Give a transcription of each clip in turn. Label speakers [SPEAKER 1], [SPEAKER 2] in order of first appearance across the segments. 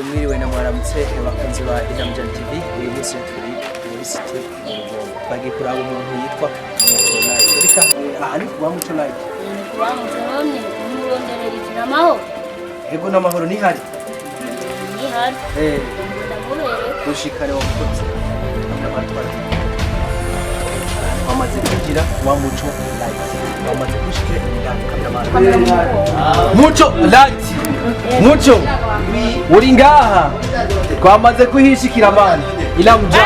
[SPEAKER 1] Mwiriwe na mwaramutse bakunzi ba inmujandi TV. Uyu munsi turi muri site bagiye kuraba umuntu yitwa MUCO LIGHT. Reka ahari kuba MUCO LIGHT.
[SPEAKER 2] Kuba MUCO none umuronderera ikinamaho.
[SPEAKER 1] Ego n'amahoro ni hari.
[SPEAKER 2] Ni hari.
[SPEAKER 1] Ndamubere gushikare wakoze. Wamaze kugira wa MUCO LIGHT. Wamaze gushikira MUCO LIGHT. MUCO uri ngaha twamaze kuhishikira amani inmujandi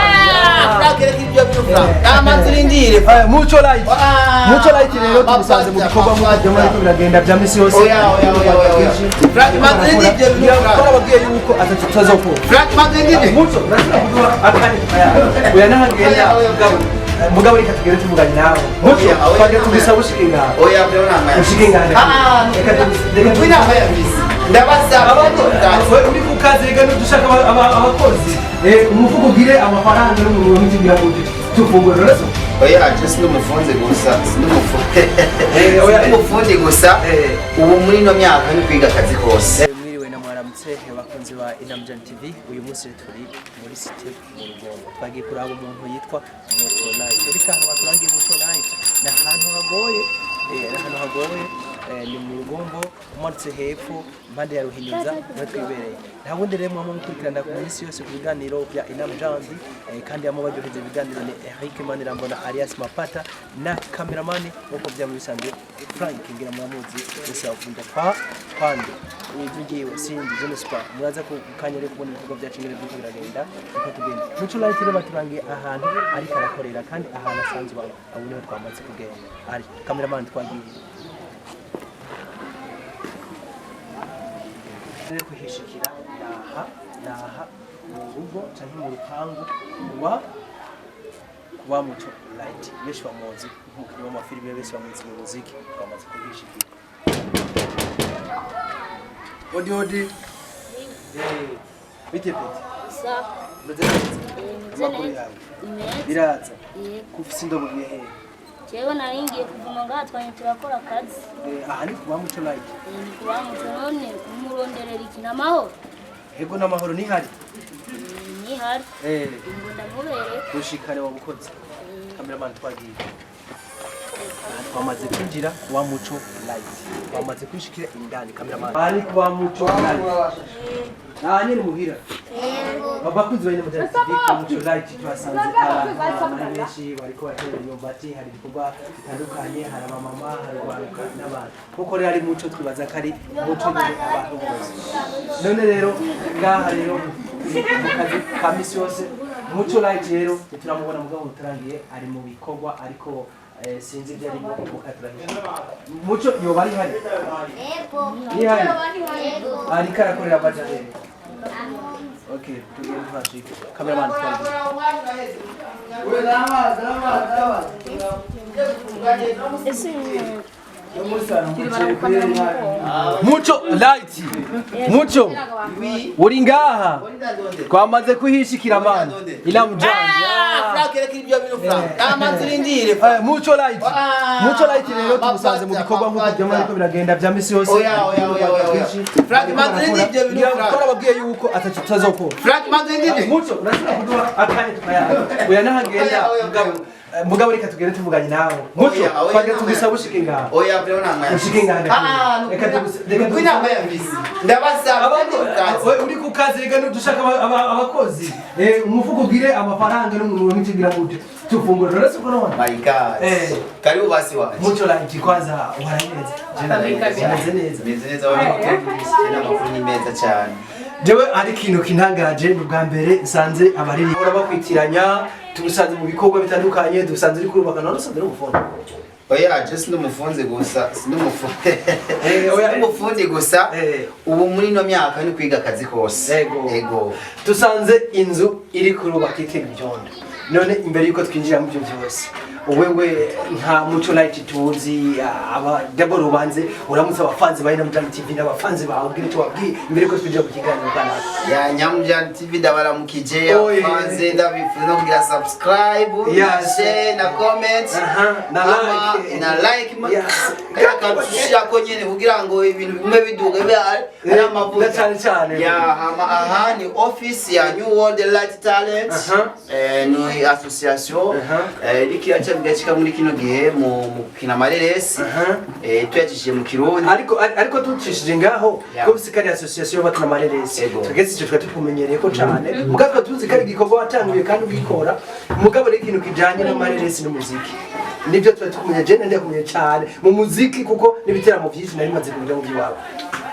[SPEAKER 1] MUCO LIGHT. MUCO LIGHT rero tumusanze mu gikorwa mu kujyamo ariko biragenda bya misi yose twababwiye yuko atazokora MUCO oya nahagenda mugabo reka tugere tuvuganye nawe MUCO twagiye tubisaba ushikinga ushikinga ndabasaba uri ku kazi rega dushaka abakozi umufuko ugire amafaranga n'umuntu w'ingira ngo tufungure reso
[SPEAKER 3] oya just n'umufunze gusa umufunze gusa ubu muri no myaka ni kwiga akazi kose.
[SPEAKER 1] Mwiriwe na mwaramutse bakunzi ba inmujandi TV. Uyu munsi turi muri site bagiye kuraba umuntu yitwa MUCO LIGHT. Reka baturangiye MUCO LIGHT na ahantu hagoye ni mu rugombo umanutse hepfo impande ya Ruhinyuza no twibereye. Nta bundi rero mu kurikirana ku minsi yose ku biganiro bya inmujandi kandi yamo bajoheze ibiganiro ni Eric Manirambona alias Mapata na cameraman uko bya muri bisanzwe Frank ngira muramuzi gusa ukunda kwande ivugiye sindi je spa muraza ku kanyere kubona ibikorwa bya cingere byo biragenda uko tugenda MUCO LIGHT rero baturangiye ahantu ariko arakorera kandi ahantu asanzwe abone twamaze kugenda ari cameraman twagiye kuhishikira naha mu rugo cyangwa mu rupangu wa MUCO LIGHT benshi bamuzi nk'umukinnyi w'amafilime benshi bamuzi mu muziki twamaze kuhishikira odi bite
[SPEAKER 2] Sa.
[SPEAKER 1] Amakuru yawe biraza kufise indobugiye he
[SPEAKER 2] Jewe naringiye kuvuma ngatwanye turakora akazi.
[SPEAKER 1] Aha ni kuba MUCO LIGHT.
[SPEAKER 2] Ni kuba MUCO none umuronderera ikinamaho.
[SPEAKER 1] Ego n'amahoro ni hari.
[SPEAKER 2] Ni hari. Ndamubere
[SPEAKER 1] gushikare wabukoze. Cameraman twagiye. Twamaze kwinjira wa MUCO LIGHT. Twamaze kwishikira indani cameraman. Ari kuba MUCO LIGHT. Nyine muhira. Abakunzi ba inmujandi TV MUCO LIGHT twasanze abantu benshi bariko batera imyumbati, hari ibikorwa bitandukanye, hari abamama, hari abantu n'abantu. Kuko rero ari MUCO twibaza kari MUCO abantu bose. None rero ngaha rero mu kazi ka misi yose MUCO LIGHT rero turamubona mugabo utarangiye ari mu bikorwa ariko sinzi ibyo ari gukaturanyije MUCO yoba ari hari ari karakorera bajare. Okay, tugende twashike cameraman twagiye MUCO LIGHT. MUCO uri ngaha twamaze kuhishikira amani inmujandi MUCO LIGHT. MUCO LIGHT rero tumusanze mu gikorwa mu kujyamo ariko biragenda bya misi yose twababwiye yuko atazokora MUCO urashobora kuduha akanya tukaya oya nahagenda mugabo reka tugere tuvuganye nawe MUCO twagiye tubisaba ushikinga
[SPEAKER 3] Oya bro namwe
[SPEAKER 1] ushikinga reka
[SPEAKER 3] kwinama ya misi ndabasaba
[SPEAKER 1] uri ku kazi rega dushaka abakozi umufuko ugire amafaranga n'umuntu w'injigira gute tufungura rero uko none
[SPEAKER 3] my god karibu basi waje
[SPEAKER 1] MUCO LIGHT kwanza uharaneze
[SPEAKER 3] neza amakuru ni meza cyane.
[SPEAKER 1] Jewe ari kintu kintangaje bwa mbere nsanze abariri bakwitiranya tubusanze mu bikorwa bitandukanye dusanze uri kurubaka none usanze no gufona
[SPEAKER 3] oya just n'umufunze gusa umufunze gusa ubu muri no myaka ni kwiga akazi kose
[SPEAKER 1] ego tusanze inzu iri kurubaka iteka ibyondo none imbere yuko twinjira mu byo byose wewe nka Muco Light tuzi aba double ubanze uramutse abafanzi ba inmujandi TV n'abafanzi bawe ubwire cyo wabwiye mbere ko tujya ku kiganiro kana
[SPEAKER 3] ya inmujandi TV ndabaramukije abafanzi ndabifuza no kugira subscribe share na comment na like kaka ko nyene kugira ngo ibintu bimwe biduga bibe ari amavuta
[SPEAKER 1] cyane
[SPEAKER 3] ya aha ni office ya New World Light Talent ni association irikira cyabigashika muri kino gihe mu kina mareresi tuyacishije mu Kirundi
[SPEAKER 1] ariko tucishije ngaho ko bisikari association bakina mareresi tugeze icyo twari tukumenyereye ko cyane mugatwa tuzi kari gikorwa watanguye kandi ugikora mugabo rero ikintu kijanye na mareresi n'umuziki nibyo twari tukumenye je nende kumenye cyane mu muziki kuko nibiteramo byinshi nari maze kugira mu by'iwabo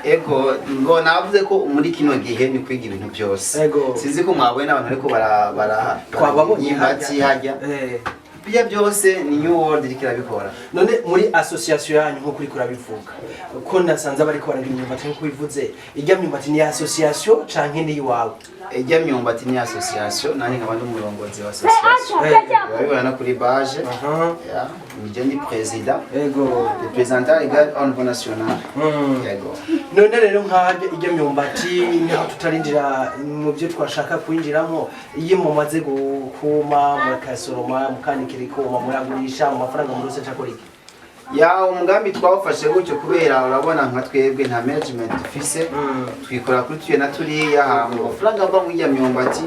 [SPEAKER 3] ego ngo navuze ko muri kino gihe ni kwiga ibintu byose sinzi ko mwabonye n'abantu ariko
[SPEAKER 1] twababonye
[SPEAKER 3] hajya bijya byose ni New World irikira bikora
[SPEAKER 1] none muri association yanyu nko kuri kurabivuga ko nasanze bari ko baragira imyumbati nko bivuze ijya myumbati ni association canke ni iwawe
[SPEAKER 3] ijya myumbati ni association nani nkaba n'umurongozi wa association babibona kuri base ya nije ni president representant égal au niveau national yego
[SPEAKER 1] none rero nk'aje ijya myumbati niho tutarinjira mu byo twashaka kwinjiramo iyo mumaze gukuma mukasoroma mukanikiriko muragurisha mu mafaranga muri rusange akora iki
[SPEAKER 3] ya umugambi twawufashe gutyo kubera urabona nka twebwe nta management dufise twikora kuri tuye na turiya mu mafaranga ava muri ya myumbati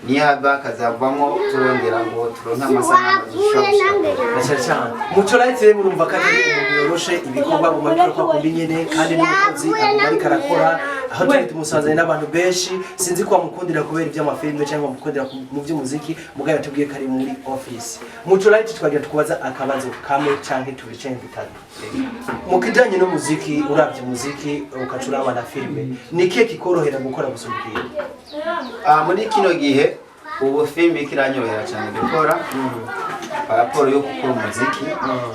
[SPEAKER 3] niyaba kazavamo turondera ngo turonke amasanamu
[SPEAKER 1] dushobora cyane Muco Light rero urumva ko ari umuntu yoroshe ibikorwa mu mabikora kwa kubinyene kandi n'umukozi ari karakora aho turi tumusanze n'abantu benshi sinzi ko amukundira kubera iby'amafilme cyangwa amukundira mu by'umuziki mugaye tubwiye kari muri office Muco Light twagira tukubaza akabazo kamwe canke tubice bitatu mu kijanye n'umuziki uravye umuziki ukacuraba na filme niki kikorohera gukora gusubikira
[SPEAKER 3] muri kino gihe ubu filme kiranyorohera cyane gukora raporo yo gukora umuziki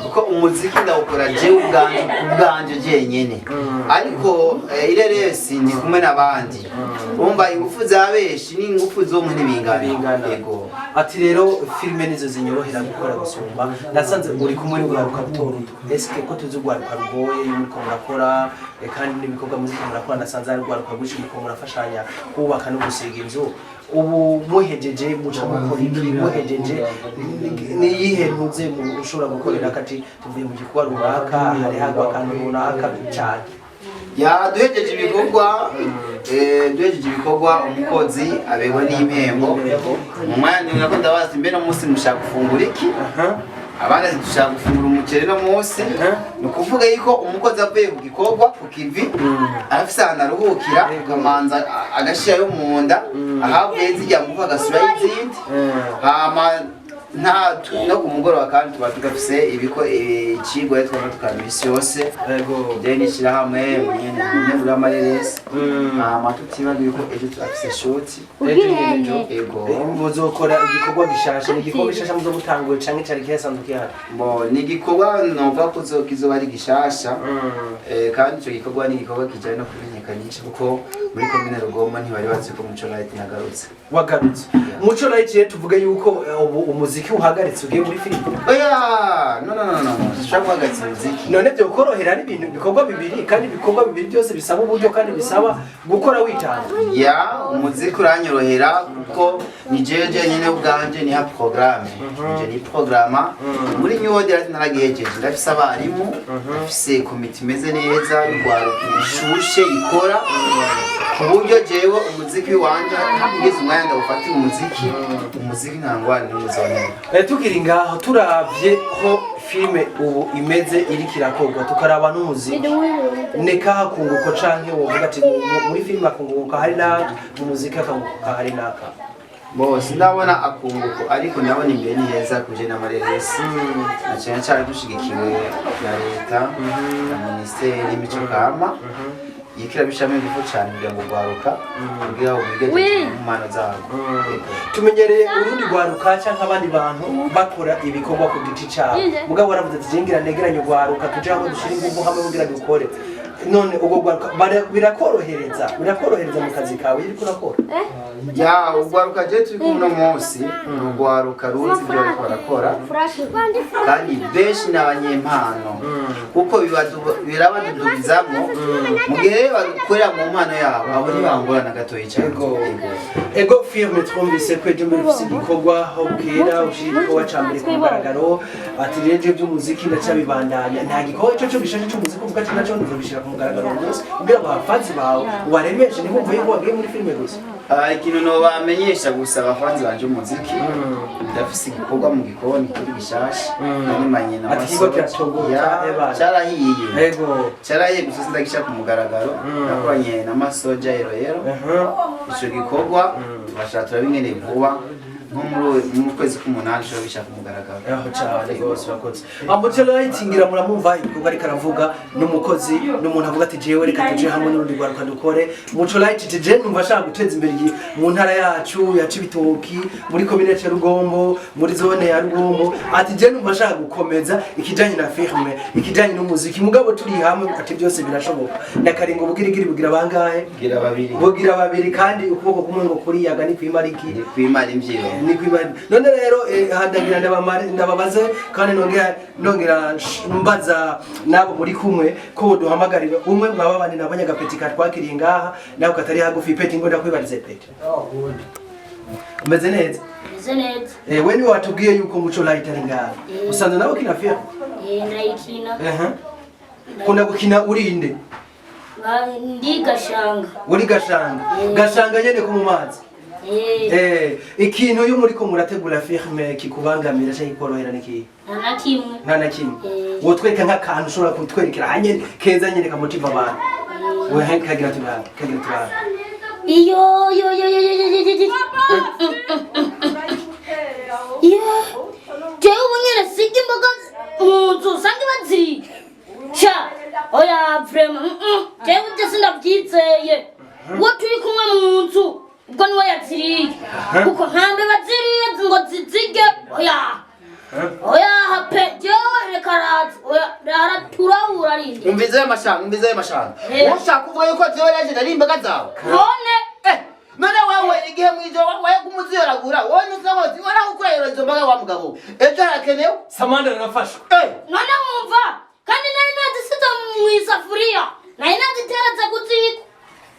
[SPEAKER 3] kuko umuziki ndawukora je ubwanje jenyene ariko ireresi ni kumwe nabandi umva ingufu zabeshi ni ingufu zo mu ntibingana yego
[SPEAKER 1] ati rero filme nizo zinyorohera gukora gusumba nasanze uri kumwe n'ugaruka butoruto eske ko tuzugwaruka rugoye yuko murakora kandi n'ibikorwa muziki murakora nasanze ari gwaruka gushi muko murafashanya kubaka no gusiga inzu ubu muhejeje muca mukora iki muhejeje ni yihe ntuze mu ushobora gukorera kati tuvuye mu gikorwa runaka hari hagwa kandi runaka cyane
[SPEAKER 3] ya duhejeje ibikorwa umukozi abegwa n'impembo mu mwanya nako ndabaza mbe no munsi mushaka gufungura iki abana dushaka gufungura umuceri no munsi no kuvuga yuko umukozi avuye ku gikorwa ku kivi arafise ahantu aruhukira akamanza agashirayo mu nda ahavuye zijya ngufa agasubirayo izindi hama nta no ku mugoroba kandi tuba tugafise ikigwa twaba tukana imisi yose je nishira hamwe nyene muri amareresi hama tutibagiye yuko ejo turafise shoti
[SPEAKER 1] ego muzokora igikorwa gishasha n'igikorwa gishasha muzo gutanguye canke cari kihasanzwe kihari
[SPEAKER 3] bo ni igikorwa nova ko kizoba ari gishasha kandi ico gikorwa ni igikorwa kijanye no kumenyekanisha kuko muri komine Rugoma ntibari bazi ko Muco Light nagarutse
[SPEAKER 1] wagarutse Muco Light rero tuvuge yuko umuziki uhagaritse ugiye muri filime
[SPEAKER 3] oya no shaka guhagarika umuziki
[SPEAKER 1] none byo korohera ari ibintu bikorwa bibiri kandi bikorwa bibiri byose bisaba uburyo kandi bisaba gukora witanga
[SPEAKER 3] ya umuziki uranyorohera kuko ni jeje nyene ubwanje ni ha programme je ni programa muri New World Light naragihejeje ndafise abarimu ndafise komite imeze neza rwaruka ishushe ikora kuburyo jewe umuziki wanje ntabigeze umwanya ndawufatira umuziki ntangwana n'umuzonera
[SPEAKER 1] tukiri ngaho turavye ko filme ubu imeze iri kirakorwa tukaraba n'umuziki neka hakunguko canke wovuga ati muri filme akunguko hari na mu muziki akunguko hari naka
[SPEAKER 3] bose ndabona akunguko ariko ndabona imbere ni heza kuje n'amareresi cyane cyane dushigikiwe ya leta na ministeri y'imico kama yikira bishame bifo cyane kugira ngo gwaruka kugira ngo bigeze mu mano zabo
[SPEAKER 1] tumenyereye urundi gwaruka cyangwa abandi bantu bakora ibikorwa ku giti cyabo mugabo waravuze ati jengira negeranye gwaruka tuje aho dushira ingufu hamwe kugira dukore none ubwo birakorohereza mu kazi kawe iri kurakora
[SPEAKER 3] ya ugwaruka je turi kumwe munsi ugwaruka ruzi byo ariko barakora kandi benshi n'abanyempano kuko birabadudubizamo mu gihe bakorera mu mpano yabo abo ntibangorana gato yicaye
[SPEAKER 1] ego firme twumvise ko ejo mbere ufise igikorwa aho bwira ushiriko wacambere ku mugaragaro ati reje by'umuziki ndacabibandanya nta gikorwa cyo gishaje cy'umuziki uvuga ati naco ndizobishira ku mugaragaro umunsi kugira ngo abafanzi bawe ubaremeshe nibo mvuye ko wagiye muri filme gusa
[SPEAKER 3] ikintu no bamenyesha gusa abafanzi banje umuziki ndafise igikorwa mu gikoni kuri gishasha nimanye na cyarahiye
[SPEAKER 1] ego
[SPEAKER 3] cyarahiye gusa sindagisha ku mugaragaro nakoranye na masoja yero ico gikorwa bashaka turabingene vuba mu kwezi k'umunani cyo bishaka kumugaragara
[SPEAKER 1] aho cyane rwose bakoze MUCO LIGHT ngira muramumva ibikorwa ariko aravuga n'umukozi n'umuntu avuga ati jewe reka tuje hamwe n'urundi rwaruka dukore MUCO LIGHT tije numva ashaka guteza imbere mu ntara yacu ya Cibitoki muri commune ya Rugombo muri zone ya Rugombo ati je numva ashaka gukomeza ikijanye na filme ikijanye n'umuziki mugabo turi hamwe ati byose birashoboka ndakaringo bugirigiri bugira bangahe bugira babiri kandi ukuboko kumwe ngo kuri yaga ni kwimariki
[SPEAKER 3] kwimara imvyiro
[SPEAKER 1] none rero handagira ndababaze kandi nongera mbaza nabo muri kumwe ko duhamagarira umwe mwababane nabanyagapeti katwakiriye ngaha naho katari hagufi peti ngo ndakwibarize peti umeze neza we ni watubwiye yuko MUCO LIGHT ari ngaha usanze nabo kina fia
[SPEAKER 2] nayikina
[SPEAKER 1] kunda gukina urinde
[SPEAKER 2] ndi gashanga
[SPEAKER 1] uri gashanga nyene ku mu mazi ikintu yo muri ko murategura filme kikubangamira cyangwa ikorohera niki nta na kimwe wotwereka nk'akantu ushobora kutwerekera hanye keza nyene kamotiva abantu we kagira tubara
[SPEAKER 2] iyo jewe ubunyere sigi imboga mu nzu usanga baziri sha oya vraiment jewe uje sindabyizeye uwo turi kumwe mu nzu ubwo niwe yaziriye kuko ntambe baziriye ngo zizige oya hape jewe reka raza oya turahura rindi
[SPEAKER 3] umvize y'amashanga ushaka kuvuga yuko jewe yaje nari imbaga zawe none wawe igihe mwijo waye kumuziyoragura wowe nuzabozi waragukorera izo mbaga wa mugabo ejo harakenewe
[SPEAKER 1] Samanda narafashwe
[SPEAKER 2] none wumva kandi nari nazisize mu isafuriya nari naziteretse kuziko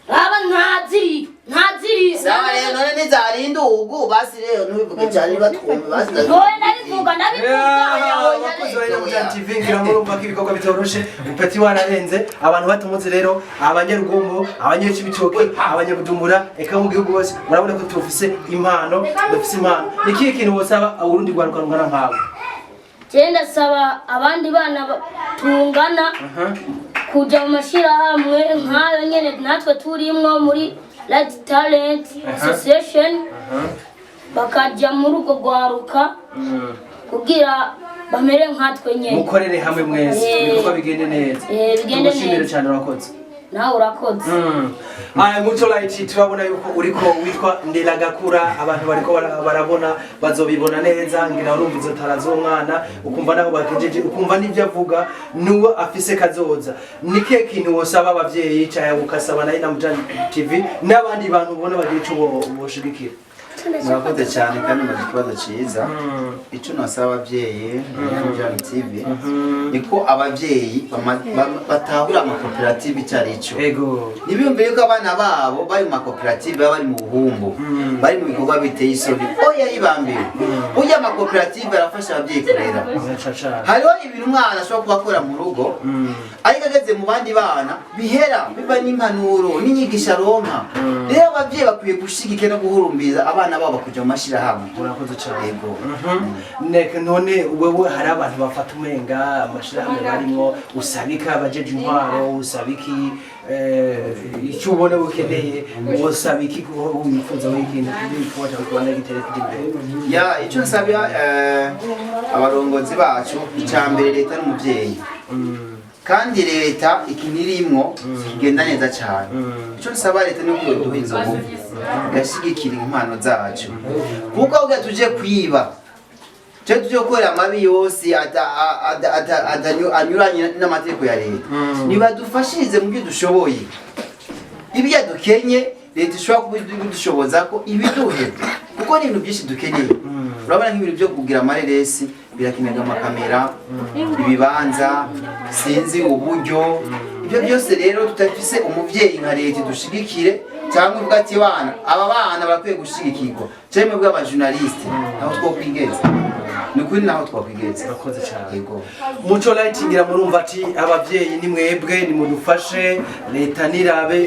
[SPEAKER 2] Raba ntaziri
[SPEAKER 3] sawa rero none nizarinda ugu basi rero nubivuge cyane batwumve basi
[SPEAKER 2] ndabivuga
[SPEAKER 1] abakozi ba inmujandi TV ngira murumva ko ibikorwa bitoroshe upeti wararenze abantu batumuze rero abanyarugombo abanyecibitoki abanyabujumbura eka mu gihugu bose murabona ko dufise impano niki kintu wosaba urundi rwaruka rungana nkawe
[SPEAKER 2] Genda saba abandi bana tungana kuja mu mashirahamwe nk'ayo nyene natwe turimwo muri Light Talent Association bakaja muri ugo gwaruka kugira bamere nkatwe nyene
[SPEAKER 1] mukorere hamwe mwese ibikorwa bigende neza
[SPEAKER 2] bigende
[SPEAKER 1] neza cyane urakoze
[SPEAKER 2] nawe urakoze
[SPEAKER 1] MUCO LIGHT turabona yuko uriko witwa Nderagakura abantu bariko barabona bazobibona neza ngira urumva izo tara z'umwana ukumva naho bakejeje ukumva n'ibyo avuga nuwo afise kazoza nike kintu wosaba abavyeyi cyaya ukasaba na inmujandi TV n'abandi bantu ubona bagiye ico boshigikira
[SPEAKER 3] murakoze cyane kandi mu kibazo cyiza icyo nasaba abavyeyi inmujandi TV niko abavyeyi batahura amakoperative icyarico nibiyumvire ko abana babo bari mu makoperative bari mu buhumbu bari mu bikorwa biteye isoni oya yibambiwe burya amakoperative arafasha abavyeyi kurera hariho ibintu umwana ashobora kubakora mu rugo ariko ageze mu bandi bana bihera biba n'impanuro n'inyigisho aronka rero abavyeyi bakwiye gushigikira no guhurumbiza abana babo kuja mu mashirahamwe
[SPEAKER 1] urakoze cyane yego none wewe hari abantu bafata umenga amashirahamwe barimo usabika abajeje intwaro usabiki icyo ubona ukeneye usabiki ko wifuza w'ikintu kugira ngo kubona gitere kujye
[SPEAKER 3] ya icyo nsabya abarongozi bacu icambere leta n'umuvyeyi kandi leta ikintu irimwo kigenda neza cyane icyo nsaba leta no kuduha inzovu gashigikira impano zacu kuko ubwo tuje kwiba cyo tuyokorera amabi yose anyuranye n'amategeko ya leta nibadufashirize mu byo dushoboye ibyo dukenye leta ishobora kudushoboza ko ibiduhe kuko ni ibintu byinshi dukeneye urabona nk'ibintu byo kugira amareresi birakenega amakamera ibibanza sinzi uburyo ibyo byose rero tutafise umuvyeyi nka leta dushigikire cyangwa uvuga ati aba bana barakwiye gushigikirwa cyane bw'abajournaliste aho twokwigeza nukuri naho twakwigeza
[SPEAKER 1] urakoze cyane yego muco light ngira murumva ati abavyeyi ni mwebwe ni mudufashe leta nirabe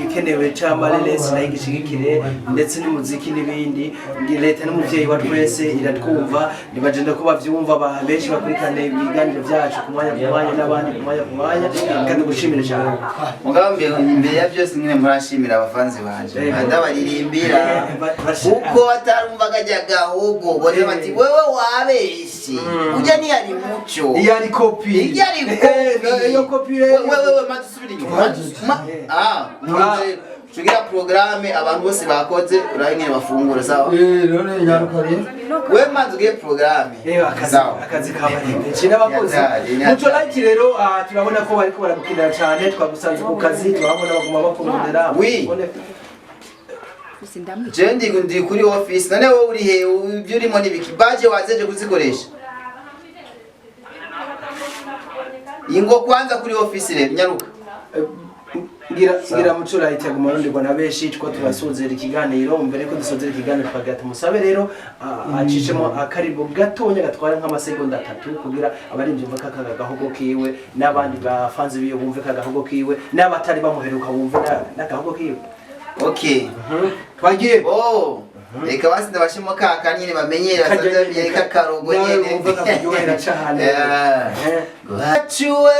[SPEAKER 1] ikenewe cy'amareresi nayo igishigikire ndetse n'umuziki n'ibindi leta n'umuvyeyi wa twese iratwumva nibagenda ko bavyumva benshi bakurikirana ibiganiro byacu ku mwanya n'abandi ku mwanya kandi gushimira cyane
[SPEAKER 3] mugambe imbere ya byose nyine murashimira abafanzi banje ndabaririmbira kuko atarumvaga jyaga ahubwo bore bati wewe wabeshi ujya ni yari muco
[SPEAKER 1] yari copy yo copy
[SPEAKER 3] wewe matusubira inyuma tugira programme abantu bose bakoze urabingene bafungura sawa
[SPEAKER 1] none nyarukariye
[SPEAKER 3] we manzi ugiye programme
[SPEAKER 1] akazi kabarinde kina bakoze muco light rero turabona ko bariko baragukinira cyane twagusanze ku kazi turabona baguma bakumondera
[SPEAKER 3] jendi ndi kuri office none wowe uri he ibyo urimo nibiki baje wazeje kuzikoresha ingo kwanza kuri office rero nyaruka
[SPEAKER 1] ngira muco light yaguma rundirwa na benshi two turasozera ikiganiro mbere ko dusozera ikiganiro twagata musabe rero acishemo akaribo gatonya gatwara nk'amasegonda 3 kugira abarimvye mvaka kagahogo kiwe n'abandi bafanze biyo bumve kagahogo kiwe n'abatari bamuheruka bumve n'agahogo kiwe.
[SPEAKER 3] Okay.
[SPEAKER 1] Twagiye.
[SPEAKER 3] Reka basi ndabashimo kaka nyine bamenyera basanze byereka karogo nyene.
[SPEAKER 1] Umva kakuryohera cyane.
[SPEAKER 3] Ahatswe.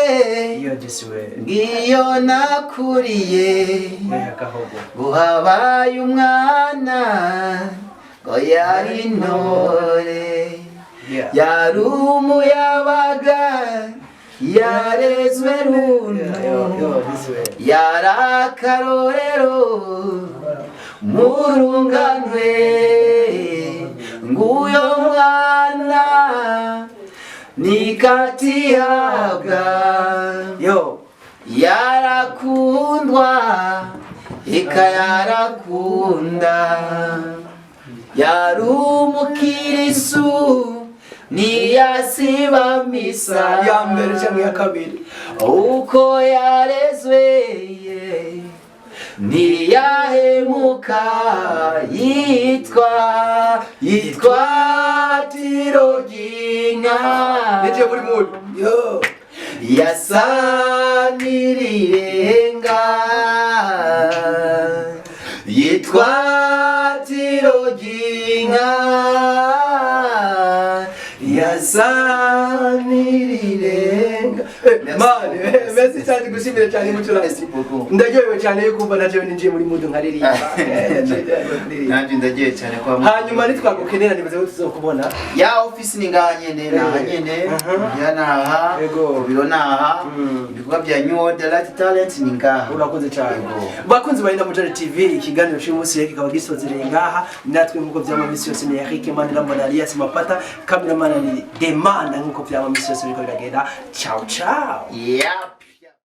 [SPEAKER 1] Iyo giswe.
[SPEAKER 3] Ngiyo nakuriye. Guhabaye umwana. Ngo yari intore. Yari umuyabaga. Yarezwe runo yarakarorero murunganwe nguyo mwana nikatihabwa yarakundwa eka yarakunda yarumukirisu niyasiba misa
[SPEAKER 1] ya mbere cyangwa ya kabiri
[SPEAKER 3] uko yarezwe niyahemuka yitwa tiroginka
[SPEAKER 1] nije buri muntu
[SPEAKER 3] yasanirirenga yitwa tiroginka
[SPEAKER 1] yasanirirenga mane merci cyane gushimira cyane muco light ndagyewe cyane yuko umva naje ninjiye muri mudu nkaririmba
[SPEAKER 3] nanje ndagiye cyane kwa
[SPEAKER 1] hanyuma nitwagukenera nibaze ko tuzokubona
[SPEAKER 3] ya office ni nganyene nahanyene ya naha biro naha ibikorwa bya New Light Talent ni ngaha
[SPEAKER 1] urakoze cyane bakunzi ba inmujandi TV ikiganiro cy'umunsi yake kaba gisozereye ngaha natwe nkuko byamamisi yose ni Eric Mandela Monalia Simapata cameraman ni Demanda nkuko byamamisi yose biko biragenda ciao ciao.
[SPEAKER 3] Yeah.